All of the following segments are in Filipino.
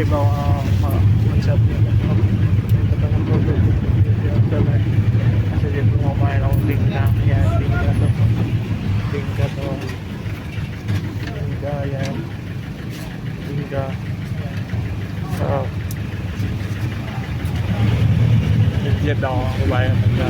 mo ma-chat niya lang. Katang po kasi dito mo kumain akong tingka. Yan, tingka to. Tingka to. Tingka, yan. Tingka. So, nagdiyan ako ang kumain ng tingka.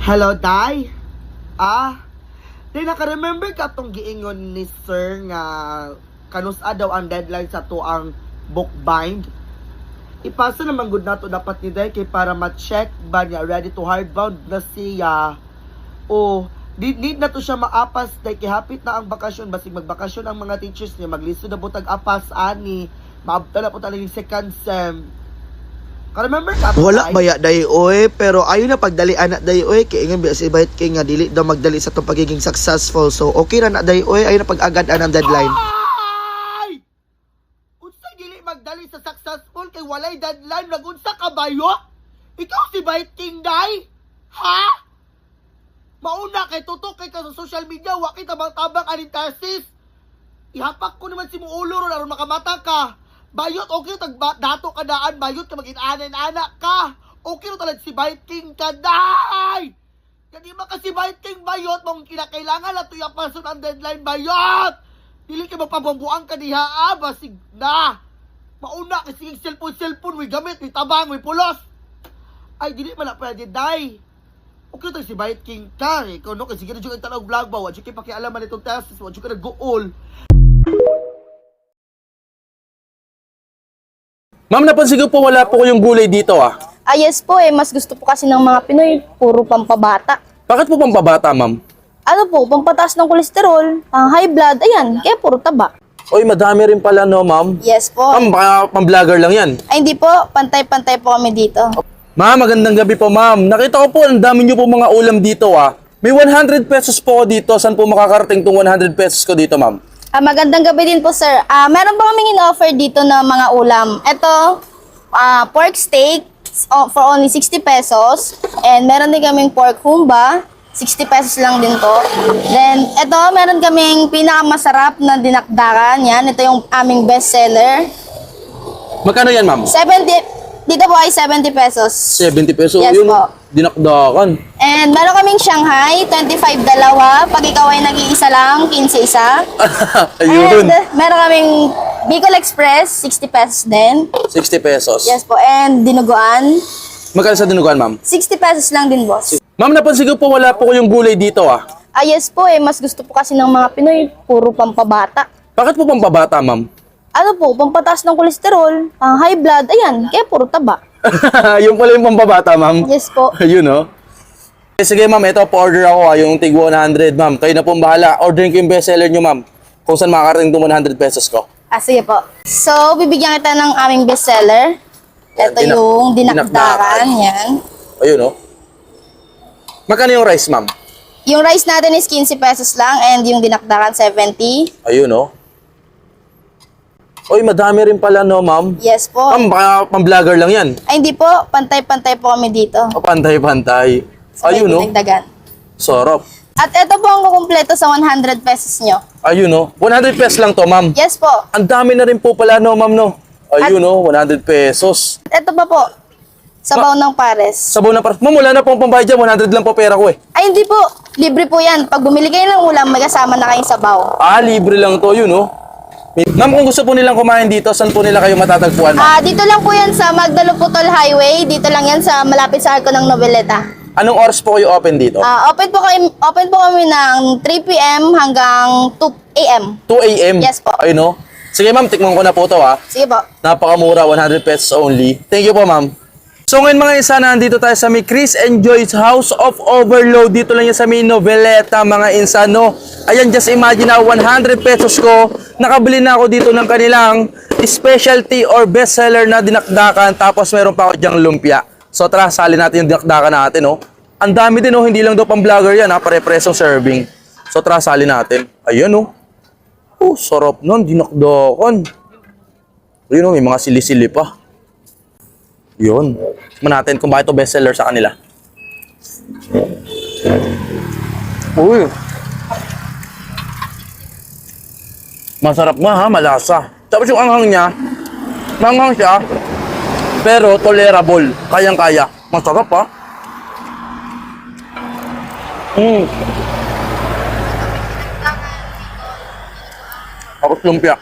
Hello, Day? Di naka-remember ka itong giingon ni Sir nga kanusa daw ang deadline sa to ang book bind? Ipasa naman good na to dapat ni Day kay para ma-check ba niya ready to hardbound na siya o need na to siya maapas Day kay hapit na ang bakasyon basig magbakasyon ang mga teachers niya maglisto na butag apas ani maabta na po talagang second sem. Remember ka? Wala baya day oy, pero ayo na pagdali anak day oy kay ingon si bahit kay nga dili daw magdali sa tong pagiging successful. So okay ra na day oy, ayo na pag-agad ang deadline. Ay! Unsa dili magdali sa successful kay walay deadline nagunsa ka bayo? Ikaw si Bait King Day? Ha? Mauna kay tutok kay ka sa social media, wa kita tabang aning tesis. Ihapak ko naman si mo ulo ron aron makamata ka. Bayot, okay tag dato ka daan, bayot ka maging-anak ka. Okay ro talaga si Bait King ka, Day! Kadi ba kasi Bait King bayot, mong kinakailangan na to yapason ang deadline bayot! Dili ka magpabambuang ka diha, basig na! Mauna kasi cellphone, may gamit, may tabang, may pulos! Ay, dili man na pwede, Day! Okay ro si Bait King ka, eh. Kung no, kasi sige na dyan ang tanong vlog ba, wadyo kayo pakialaman itong tesis, wadyo ka nag-goal. Ma'am, napansin ko po wala po kayong gulay dito Yes po mas gusto po kasi ng mga Pinoy, puro pampabata. Bakit po pampabata, ma'am? Ano po, pampataas ng kolesterol, pang high blood, ayan, kaya puro taba. Oy, madami rin pala no, ma'am. Yes po. Ma'am, baka pang-vlogger lang yan. Ay hindi po, pantay-pantay po kami dito. Ma'am, magandang gabi po, ma'am. Nakita ko po, ang dami nyo po mga ulam dito May 100 pesos po dito. Saan po makakarating tong 100 pesos ko dito, ma'am? Magandang gabi din po, sir. Meron po kaming in-offer dito na mga ulam. Ito, pork steak for only 60 pesos. And meron din kaming pork humba, 60 pesos lang din po. Then, ito, meron kaming pinakamasarap na dinakdakan. Yan, ito yung aming best seller. Magkano yan, ma'am? 70, dito po ay 70 pesos. 70 pesos. Yes Yun, po. dinakdakan. And meron kaming Shanghai, 25 dalawa. Pag ikaw ay nag-iisa lang, 15 isa. Ayun. And meron kaming Bicol Express, 60 pesos din. 60 pesos. Yes po. And dinuguan, Magkano sa dinuguan, ma'am? 60 pesos lang din, boss. Ma'am, napansin ko po wala po kayong gulay dito Yes po mas gusto po kasi ng mga Pinoy, puro pampabata. Bakit po pambabata, ma'am? Ano po, pampataas ng kolesterol, high blood, ayan, kaya puro taba. Yung pala yung pambabata, ma'am. Yes po. Ayun, oh. Sige, ma'am. Ito, pa-order ako, yung tig 100, ma'am. Kayo na pong bahala. Orderin ko yung bestseller nyo, ma'am. Kung saan makakarating itong 100 pesos ko. Sige po. So, bibigyan kita ng aming bestseller. Ito Dinak- yung dinakdakan. dinakdakan, yan. Ayun, oh. Magkano yung rice, ma'am? Yung rice natin is 15 pesos lang and yung dinakdakan 70. Ayun, oh. Oy, madami rin pala, no, ma'am? Yes po. Ma'am, baka pang-vlogger lang yan. Ay, hindi po. Pantay-pantay po kami dito. O, pantay-pantay. Sabay Ayun, oh. dinagdagan. Sarap. At ito po ang kukumpleto sa 100 pesos nyo. Ayun, oh. 100 pesos lang to, ma'am. Yes po. Ang dami na rin po pala, no, ma'am, no? Ayun, oh. 100 pesos. Ito pa po. Sabaw ng pares. Sabaw na para. Ma'am, wala na pong pambayad dyan. 100 lang po pera ko, eh. Ay, hindi po. Libre po yan. Pag bumili kayo ng ulam, may kasama na kayong sabaw. Libre lang to, yun, oh. Ma'am, kung gusto po nilang kumain dito, saan po nila kayo matatagpuan, ma'am? Dito lang po yan sa Magdaluputol Highway. Dito lang yan sa malapit sa Arco ng Noveleta. Anong oras po kayo open dito? Open po kami ng 3 p.m. hanggang 2 a.m. 2 a.m. Yes po. Ayun, oh. Sige, ma'am, tikman ko na po to, ha. Sige po. Napakamura, 100 pesos only. Thank you po, ma'am. So ngayon mga insan, nandito tayo sa may Chris and Joy's House of Overload. Dito lang yan sa may Noveleta, mga insan, no? Ayan, just imagine na 100 pesos ko, nakabili na ako dito ng kanilang specialty or bestseller na dinakdakan. Tapos meron pa ako dyang lumpia. So tara, sali natin yung dinakdakan natin, no? Ang dami din, no? Hindi lang daw pang vlogger yan, ha? Pare-presong serving. So tara, sali natin. Ayan, no? Oh, sarap nun, dinakdakan. Ayun, no? May mga sili-sili pa. Yun. Tignan natin kung bakit ito bestseller sa kanila. Uy. Masarap nga, ha, malasa. Tapos yung anghang niya, manghang siya, pero tolerable. Kayang-kaya. Masarap, ha. Tapos lumpia.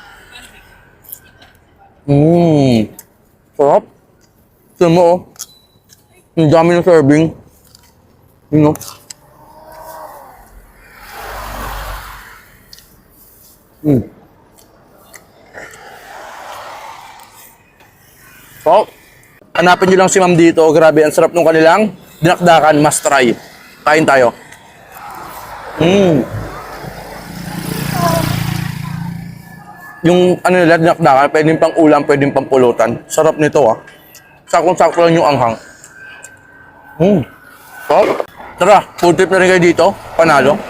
Sarap. Tignan mo, oh. Ang dami ng serving. Yun, oh. So, hanapin nyo lang si ma'am dito. Grabe, ang sarap nung kanilang dinakdakan. Must try. Kain tayo. Yung ano nila, dinakdakan, pwedeng pang ulam, pwedeng pang pulutan. Sarap nito, ah. Sakong-sakto lang yung anghang. So, tara, food trip na rin kayo dito. Panalo.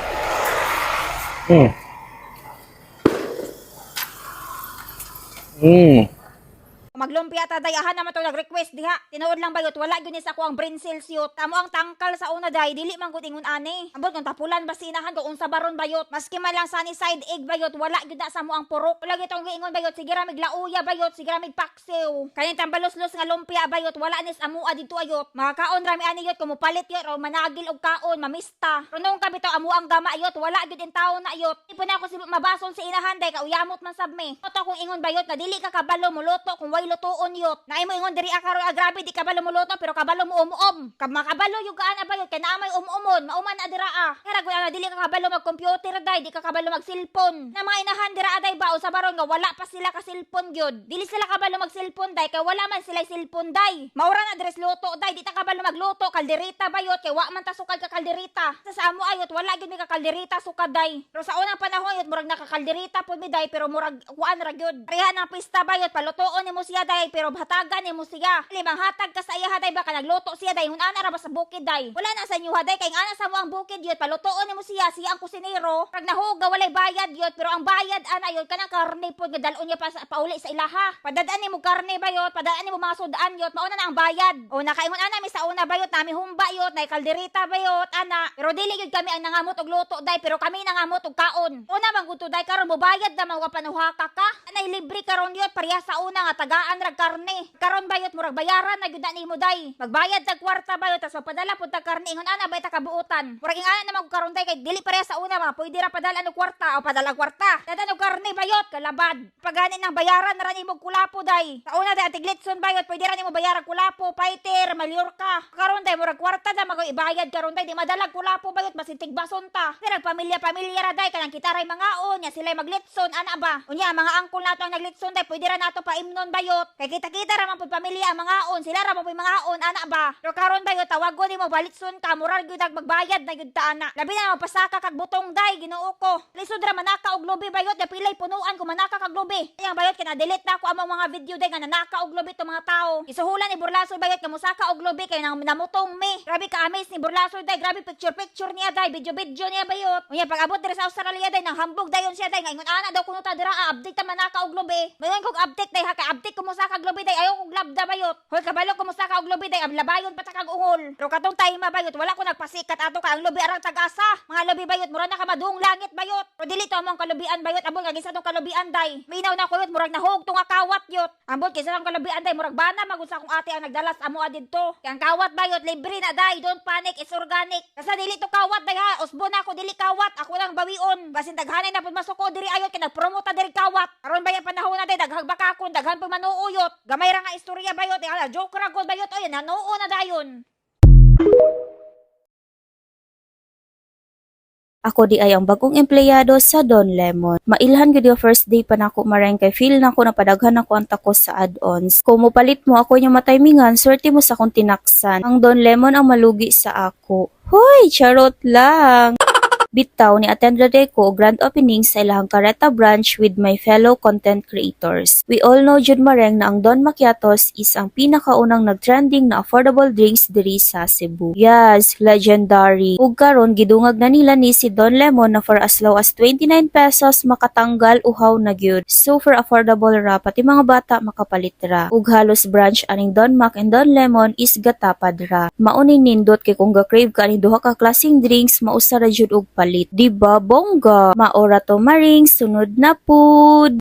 Maglumpia ta day aha naman to nag-request diha. Tinuod lang bayot wala gyud ni sa ko ang brain cells yut. Tamo ang tangkal sa una day dili man gud ingon ani. Ambot kung tapulan basinahan ko unsa baron bayot. Maski man lang sunny side egg bayot wala gyud na sa mo ang purok. Wala gyud tong giingon bayot sige ra mig lauya bayot sige ra mig paksiw. Kanin tambalos-los nga lumpia bayot wala nis amua didto ayot. Makakaon rami ani yot kumupalit yot o managil og kaon mamista. Runong ka bitaw amo ang gama ayot wala gyud in tawo na ayot. Ipon ako si mabason si inahan day kauyamot man sab me. Oto kung ingon bayot na dili ka kabalo muluto kung way lutuon yot. Na imo ingon diri akaroy grabe di kabalo muluto pero kabalo mo umuom. Kag makabalo yung gaan abayot kay naamay umumon mauman na dira ah. Kaya gud dili ka kabalo mag computer day di ka kabalo mag cellphone. Na mga inahan dira day ba sa baron nga wala pa sila ka cellphone gyud. Dili sila kabalo mag cellphone day kay wala man sila cellphone day. Maura na dress luto day di ta kabalo magluto kalderita bayot kay wa man ta sukad ka kalderita. Sa amo ayot wala gyud mi ka kalderita sukad day. Pero sa unang panahon ayot murag nakakalderita pud mi day pero murag kuan ra gyud. Pareha ng pista bayot palutoon nimo siya day pero hatagan nimo siya. Limang hatag ka sa iya haday baka nagluto siya day hun ana ra ba sa bukid day. Wala na sa inyo haday kay ana sa mo ang bukid yot palutoon nimo siya ang kusinero. Pag nahuga walay bayad yot pero ang bayad ana yot kanang karne pod nga dalon niya pauli sa ilaha. Padadaan nimo karne bayot, padadaan nimo mga sudan yot mauna na ang bayad. O nakaingon ana mi sa una bayot nami humba yot nay kalderita bayot ana. Pero dili gyud kami ang nangamot og luto day pero kami nangamot og kaon. Una man gud day karon mo bayad na mga panuhaka ka. Anay libre karon yot pareha sa una nga taga daan rag karne. Karon bayot murag bayaran na gyud nimo day. Magbayad tag kwarta bayot tas magpadala pud tag karne ingon ana bay ta kabuutan. Murag ingana na karon day kay dili pareha sa una mga pwede ra padala og kwarta o padala kwarta. Dadan og karne bayot kalabad. Pagani nang bayaran na ra nimo kulapo day. Sa una day atiglitson bayot pwede ra nimo bayaran kulapo, fighter, Mallorca. Karon day murag kwarta da mago ibayad karon day di madalag kulapo bayot basin tigbason ta. Pero pamilya ra day kanang kita ray mangaon nya sila maglitson ana ba. Unya mga angkol nato ang naglitson day pwede ra nato pa imnon bayot. Kay kita ra man pud pamilya ang mangaon sila ra mo pud mangaon ana ba. Pero karon bayot tawagon nimo balitson ka murag gyud magbayad na gyud ta ana. Labi na mapasaka kag butong day Ginoo ko. Lisod ra manaka og lobi bayot na pilay punuan ko manaka kag lobi. Ayang bayot kina delete na ko among mga video day nga nanaka og lobi to mga tao. Isuhulan ni Burlasoy bayot nga musaka og lobi kay nang namutong me. Grabe ka amaze ni Burlasoy day, grabe picture niya day, video niya bayot. Unya pag abot diri sa Australia day nang hambog dayon siya day nga ingon ana daw kuno ta dira update ta manaka og lobi. Mayon kog update day ha kay update ko musaka og lobi day ayo kog labda bayot. Hoy kabalo ko musaka og lobi day ablabayon pa ta kag ungol. Pero katong time bayot wala ko nagpasikat ato ka ang lobi arang tagasa. Mga lobi bayot mura na ka maduong langit bayot. Pero dili to among kalubian bayot abot kag isa tong kalubian day. Minaw na ko yot murag nahog tong kawat yot. Ambot kaysa tong kalubian day murag bana magud sa akong ate ang nagdalas amo adidto. Kay ang kawat bayot libre na day, don't panic, it's organic. Kasi dili to kawat day ha, usbo na ako dili kawat, ako lang bawion. Basin daghanay na pud masuko diri ayot kay nagpromote ta diri kawat. Aron baya panahon na day daghang bakakon, daghan pud manuuyot. Gamay ra nga istorya bayot, joke ra gud bayot oy, nanuo na dayon. Ako di ay ang bagong empleyado sa Don Lemon. Mailhan gyud yung first day pa nako mareng kay feel nako na padaghan ako ang takos sa add-ons. Kung mopalit mo ako yung mataymingan, swerte mo sa akong tinaksan. Ang Don Lemon ang malugi sa ako. Hoy, charot lang. Bitaw ni attend ra day ko og grand opening sa ilahang Careta branch with my fellow content creators. We all know jud mareng na ang Don Macchiatos is ang pinakaunang nagtrending na affordable drinks diri sa Cebu. Yes, legendary. Ug karon gidungag na nila ni si Don Lemon na for as low as 29 pesos makatanggal uhaw na gyud. Super affordable ra pati mga bata makapalit ra. Ug halos branch aning Don Mac and Don Lemon is gatapad ra. Mauni nindot kay kung ga-crave ka ani duha ka klaseng drinks mausa ra jud og palit. Diba bongga? Maora to maring, sunod na pud.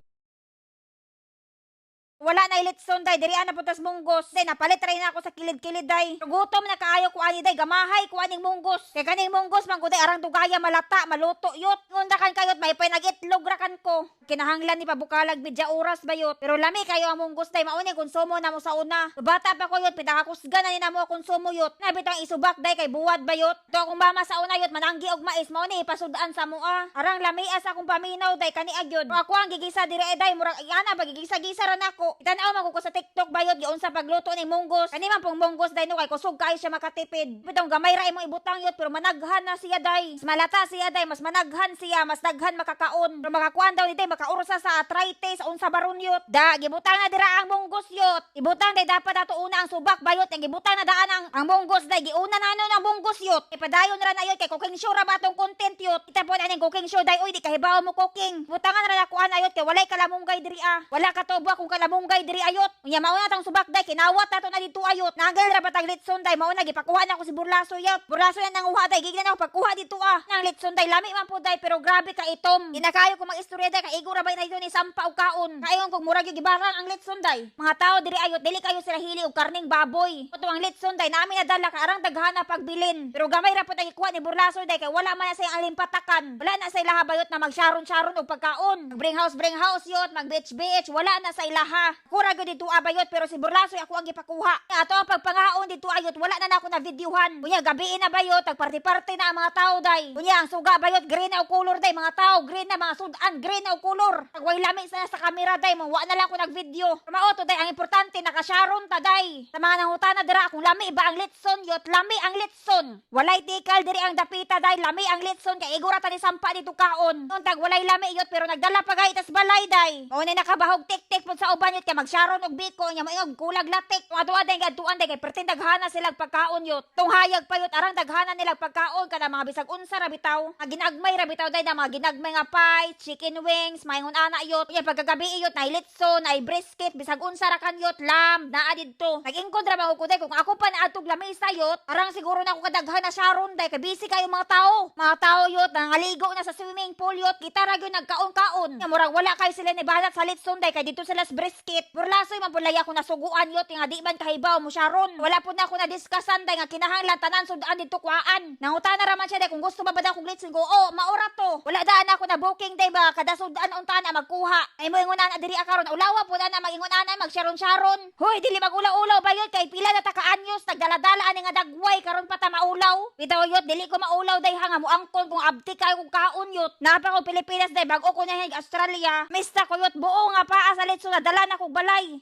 Wala na ilitson day, diri ana putas munggos. Day napalit ray na ako sa kilid-kilid day. Gutom na kaayo ko ani day, gamahay ko aning munggos. Kay kaning munggos man ko day arang dugaya malata, maluto yot. Ngunda kan kayot may pinagitlog ra kan ko. Kinahanglan ni pabukalag bidya oras bayot. Pero lami kayo ang munggos day, mauni konsumo na mo sa una. Bata pa ko yot, pitakusgan na ni namo konsumo yot. Nabitang isubak day kay buwad bayot. To akong mama sa una yot mananggi og mais, mauni ipasudan sa mua. Arang lami asa akong paminaw day kani agyod. Ako ang gigisa diri day, murag ana bagigisa-gisa ra nako. Itanaw man ko sa TikTok bayot giun sa pagluto ni munggos. Kani man pong munggos day no kay kusog kayo siya makatipid. Bitong gamay ra imong ibutang yot pero managhan na siya day. Mas malata siya day, mas managhan siya, mas daghan makakaon. Pero makakuan daw ni day makaursa sa arthritis sa unsa baron yot. Da gibutang na dira ang munggos yot. Ibutang day dapat ato una ang subak bayot ang gibutang na daan ang munggos day giuna na ano ang munggos yot. Ipadayon ra na yot kay cooking show ra ba tong content yot. Kita po aning cooking show day oy di kahibaw mo cooking. Butangan ra nakuan ayot kay walay kalamunggay diri Wala ka tobo akong kalamunggay diri ayot. Unya mauna tang subak day kinawat nato na dito ayot. Nagal ra batag litson day mauna gipakuha na ako si Burlasoy yot. Burlasoy na nanguha day gignan ako pagkuha dito Nang litson day lami man po day pero grabe ka itom. Ginakayo ko mag-istorya day kay igo ra bay na dito ni sampa og kaon. Kayon kog murag gibaran ang litson day. Mga tao diri ayot dili kayo sila hili og karning baboy. Kuto ang litson day nami nadala ka arang daghana pagbilin. Pero gamay ra pud ang ikuha ni Burlasoy day kay wala man na say ang limpatakan. Wala na say laha bayot na magsharon-sharon og pagkaon. Bring house yot, mag beach wala na say laha. Kura gyud dito abayot pero si Burlasoy ako ang gipakuha. Ato ang pagpangaon dito ayot wala na nako na videohan. Unya gabi na bayot tag party na ang mga tao day. Unya ang suga bayot green na og color day mga tao green na mga sudan green na og color. Tag way lami sa camera day mo wa na lang ko nag video. Mao day ang importante nakasharon ta day. Sa mga nangutana dira kung lami ba ang litson yot lami ang litson. Walay tikal diri ang dapita day lami ang litson kay igura ta ni sampa dito kaon. Nun tag walay lami yot pero nagdala pa gay tas balay day. Mao na nakabahog tik-tik pud sa uban yot kay magsharon og biko nya maingog kulag latik. Tuwa day gadtuan day kay pertin daghana sila pagkaon yot. Tung hayag pa yot arang daghana nila pagkaon kada mga bisag unsa ra bitaw. Nga ginagmay ra bitaw day na mga ginagmay nga pie, chicken wings, maingon ana yot. Nya pagkagabi yot na litson, na brisket, bisag unsa ra kan yot, lamb, naa didto. Nag-ingkod ra ba ko day kung ako pa naadtog lamesa yot, arang siguro na ako kadaghan na sharon day kay busy kayo mga tao. Mga tao yot nangaligo na sa swimming pool yot, kita ra gyud nagkaon-kaon. Nya murag wala kay sila ni bahat sa Litsunday kay dito sila sa brisket. Burlasoy man pud lay ako nasuguan yot nga di man kahibaw mo sharon. Wala pud na ako na diskasan day nga kinahanglan tanan sudan dito kuan. Nangutana ra man siya day kung gusto ba daw kog litsun go. Oh, maura to. Wala daan ako na booking day ba kada sudan unta na magkuha. Ay mo ingon na diri akaron ulawa pud na magingon ana magsharon-sharon. Hoy, dili magulaw-ulaw ba yun kay pila na ta kaanyos nagdala-dala ani nga dagway karon pa ta maulaw. Bitaw yot dili ko maulaw day ha nga moangkon kung abti kay kog kaon yot. Napa ko Pilipinas day bago ko na Australia. Mista ko yot buo nga paa sa litso na dala na kog balay.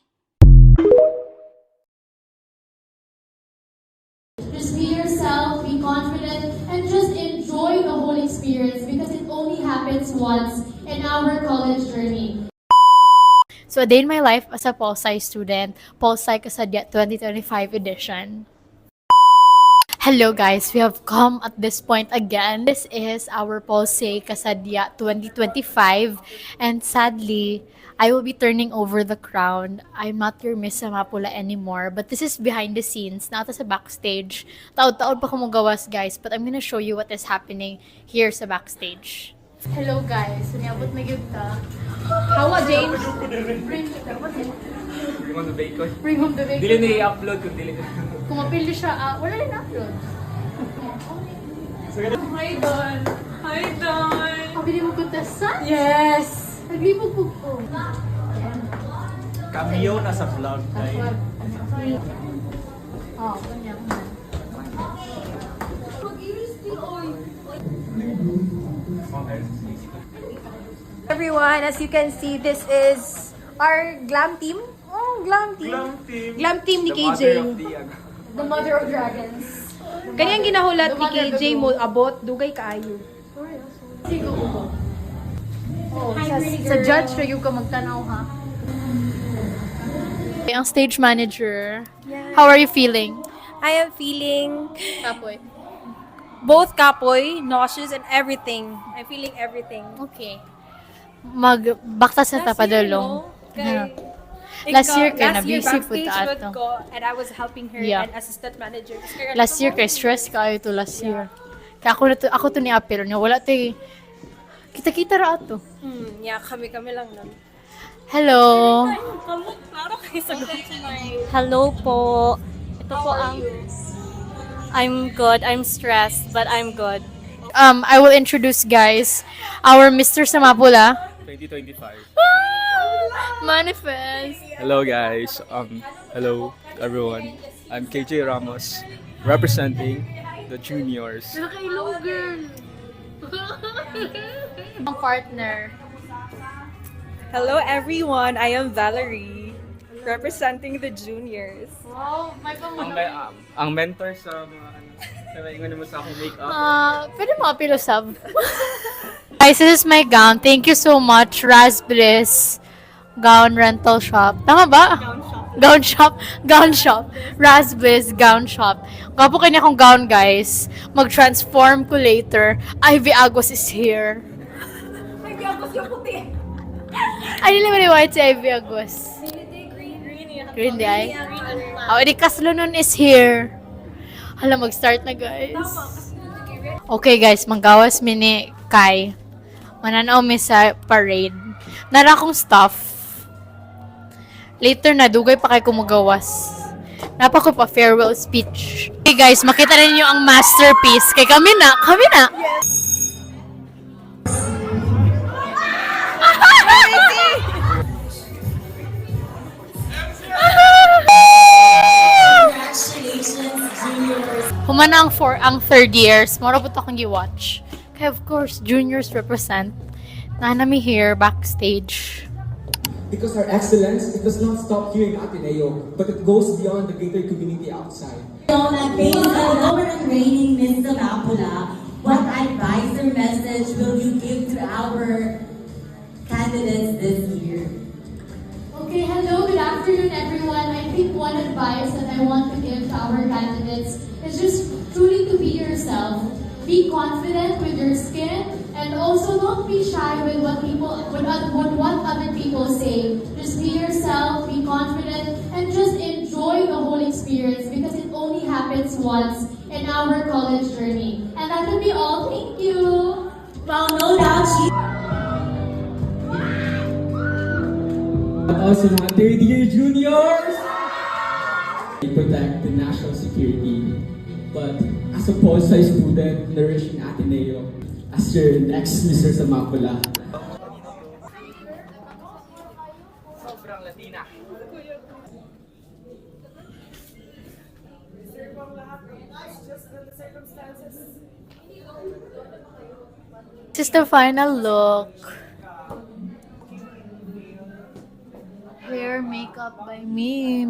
Just be yourself, be confident, and just enjoy the whole experience because it only happens once in our college journey. So, a day in my life as a Pol Sci student, Pol Sci Kasadya 2025 edition. Hello guys, we have come at this point again. This is our Pol Sci Kasadya 2025 and sadly, I will be turning over the crown. I'm not your Miss Samapula anymore, but this is behind the scenes, nata sa backstage. Taod-taod pa kumugawas guys, but I'm gonna show you what is happening here sa backstage. Hello guys, niabot na gyud ta. Hawa James. Bring Bring on the bacon. Bring home the bacon. Dili na i-upload kung dili. Kung mapili siya, wala rin upload. Hi Don. Hi Don. Pabili mo kuntasan? Yes. Naglibog po ko. Cameo na sa vlog tayo. Oh, kanyang. Everyone, as you can see, this is our glam team. Oh, glam team. Glam team ni KJ. The mother of dragons. Kanyang ginahulat ni KJ mo abot, dugay kaayo. Sigo ko. Oh, sa judge na yung ka magtanaw ha. Okay, ang stage manager, how are you feeling? I am feeling Kapoy. both kapoy, nauseous, and everything. I'm feeling everything. Okay. Magbaktas na tapadulong. Last year ka na busy po ta ato. And I was helping her Yeah. and assistant manager. Last year kay stress ka ayo to last year. Kaya ako to ni apel niya wala tay kita-kita ra ato. Yeah, kami lang nun. Hello. Hello po. Ito po ang I'm good. I'm stressed, but I'm good. I will introduce guys our Mr. Samapula. 2025. Manifest. Hello guys. Hello everyone. I'm KJ Ramos representing the juniors. Nakailong girl. Ang partner. Hello everyone. I am Valerie representing the juniors. Wow, may Ang mentor sa mga ingon mo sa akong makeup. Pwede mo apilosab. Guys, this is my gown. Thank you so much, Raspberries Gown Rental Shop. Tama ba? Gown shop. Gown shop. Raspberries Gown Shop. Kapo kanya akong gown, guys. Mag-transform ko later. Ivy Agos is here. Ivy Agos yung puti. Ay, hindi naman yung white si Ivy Agos. Green di ay? Oh, edi Kaslo nun is here. Hala, mag-start na, guys. Okay, guys. Manggawas mi ni Kai. Mananaw mi sa parade. Nara akong stuff. Later na, dugay pa kay kumagawas. Napa ko pa farewell speech. Okay, guys. Makita rin niyo ang masterpiece. Kay kami na. Kami na. Humana ang third years. Mara po akong gi-watch. Kaya of course, juniors represent. Nanami here, backstage. Because our excellence, it does not stop here in Ateneo, but it goes beyond the greater community outside. Being the lower and reigning Miss Samapula, what advice or message will you give to our candidates this year? Okay, hello, good afternoon everyone. I think one advice that I want to give to our candidates is just truly to be yourself. Be confident with your skin and also don't be shy with what other people say. Just be yourself, be confident, and just enjoy the whole experience because it only happens once in our college journey. And that would be all. Thank you. Well, no doubt para sa mga third year juniors. They protect the national security. But as a pol sci student nourishing Ateneo, as your next Mr. Samapula, Sobrang Latina. This is the final look. Hair makeup by me.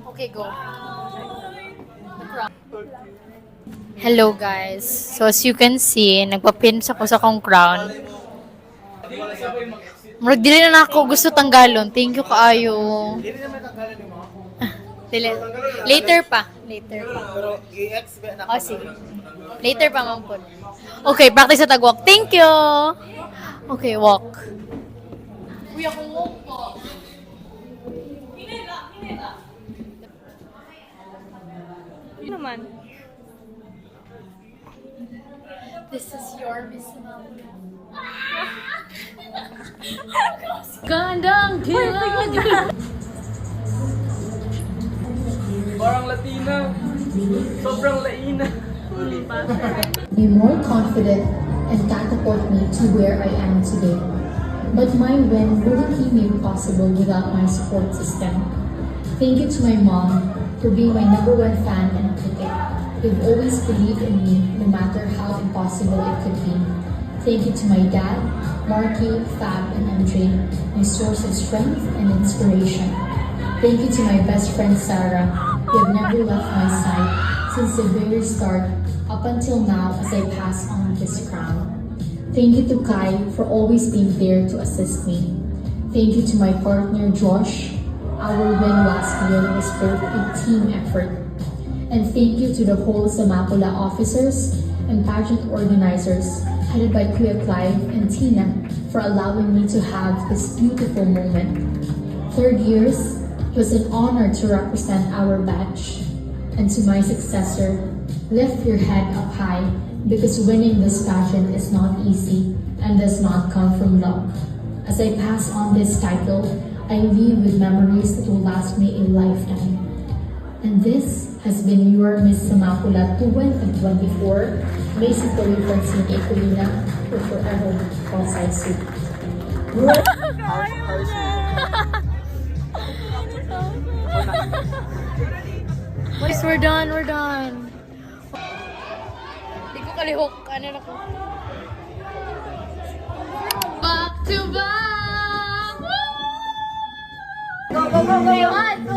Okay, go. Hello guys. So as you can see, nagpa-pin ako sa kong crown. Murag dili na ako gusto tanggalon. Thank you kaayo. Dili. Later pa. Pero i-expect na Oh, sige. Later pa man po. Okay, practice sa tagwalk. Thank you. Okay, walk. Uy, ako walk po. Ano naman? This is your Miss Gandang Parang Latina. Sobrang laina. Be more confident and catapult me to where I am today. But my win wouldn't be made possible without my support system. Thank you to my mom for being my #1 fan and critic. You've always believed in me, no matter how impossible it could be. Thank you to my dad, Marky, Fab, and Andre, my source of strength and inspiration. Thank you to my best friend Sarah. You have never left my side since the very start up until now as I pass on this crown. Thank you to Kai for always being there to assist me. Thank you to my partner Josh. Our win last year was both a team effort. And thank you to the whole Samapula officers and pageant organizers headed by Kuya Clive and Tina for allowing me to have this beautiful moment. 3rd years, it was an honor to represent our batch. And to my successor, lift your head up high because winning this pageant is not easy and does not come from luck. As I pass on this title, I leave with memories that will last me a lifetime. And this has been your Miss Samapula 2024, basically Francine Ecolina, for forever outside soup. Boys, we're done. Di ko kalihok. Ano na ko? Back to back! Woo! Go! 1, 2,